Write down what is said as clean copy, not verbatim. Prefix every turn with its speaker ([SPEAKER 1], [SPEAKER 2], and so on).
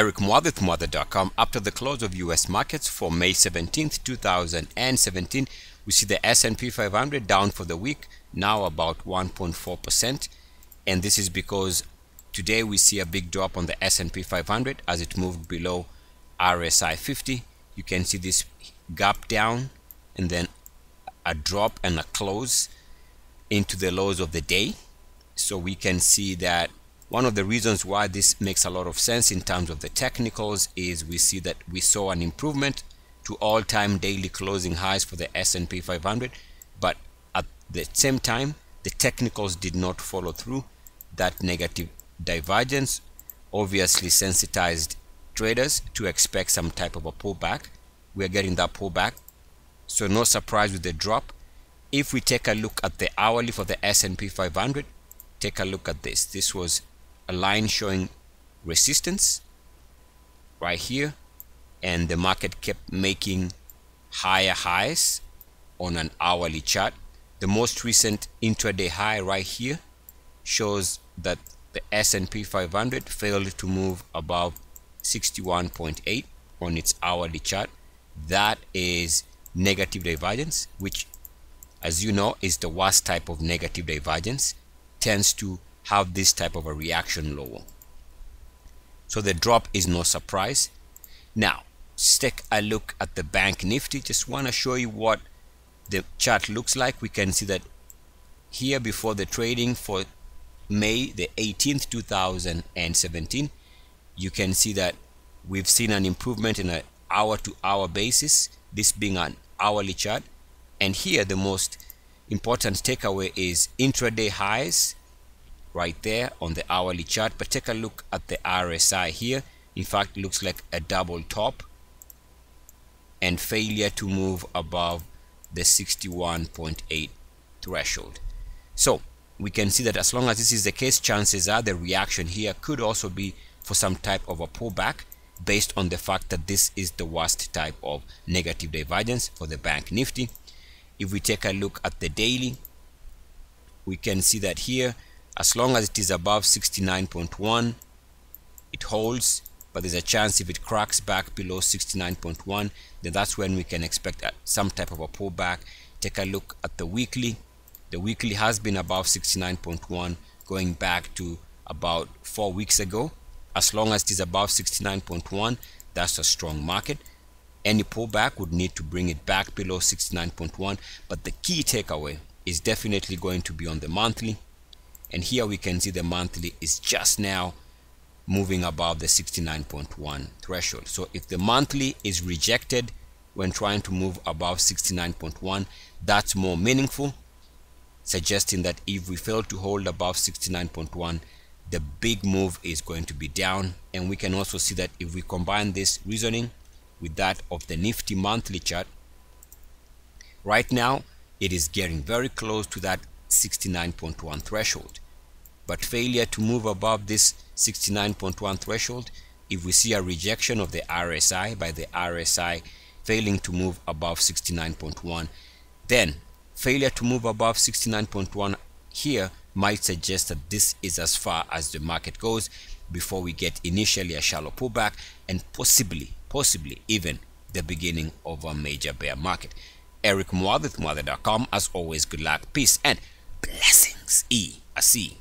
[SPEAKER 1] Eric Muathe, Muathe.com. After the close of US markets for May 17th, 2017, we see the S&P 500 down for the week, now about 1.4%. And this is because today we see a big drop on the S&P 500 as it moved below RSI 50. You can see this gap down and then a drop and a close into the lows of the day. So we can see that one of the reasons why this makes a lot of sense in terms of the technicals is we see that we saw an improvement to all-time daily closing highs for the S&P 500, but at the same time the technicals did not follow through. That negative divergence obviously sensitized traders to expect some type of a pullback. We are getting that pullback, so no surprise with the drop. If we take a look at the hourly for the S&P 500, take a look at this. This was a line showing resistance right here, and the market kept making higher highs on an hourly chart. The most recent intraday high right here shows that the S&P 500 failed to move above 61.8 on its hourly chart. That is negative divergence, which, as you know, is the worst type of negative divergence. Tends to have this type of a reaction lower. So the drop is no surprise. Now let's take a look at the bank nifty. Just want to show you what the chart looks like. We can see that here before the trading for May the 18th 2017, you can see that we've seen an improvement in an hour-to-hour basis, this being an hourly chart. And here the most important takeaway is intraday highs right there on the hourly chart. But take a look at the RSI here. In fact, it looks like a double top and failure to move above the 61.8 threshold. So we can see that as long as this is the case, chances are the reaction here could also be for some type of a pullback, based on the fact that this is the worst type of negative divergence for the bank nifty. If we take a look at the daily, we can see that here, as long as it is above 69.1, it holds, but there's a chance if it cracks back below 69.1, then that's when we can expect some type of a pullback. Take a look at the weekly. The weekly has been above 69.1 going back to about 4 weeks ago. As long as it is above 69.1, that's a strong market. Any pullback would need to bring it back below 69.1, but the key takeaway is definitely going to be on the monthly. And here we can see the monthly is just now moving above the 69.1 threshold. So if the monthly is rejected when trying to move above 69.1, that's more meaningful, suggesting that if we fail to hold above 69.1, the big move is going to be down. And we can also see that if we combine this reasoning with that of the Nifty monthly chart, right now it is getting very close to that 69.1 threshold. But failure to move above this 69.1 threshold, if we see a rejection of the RSI by the RSI failing to move above 69.1, then failure to move above 69.1 here might suggest that this is as far as the market goes before we get initially a shallow pullback and possibly even the beginning of a major bear market. Eric Muathe, Muathe.com. As always, good luck, peace, and blessings. ESC.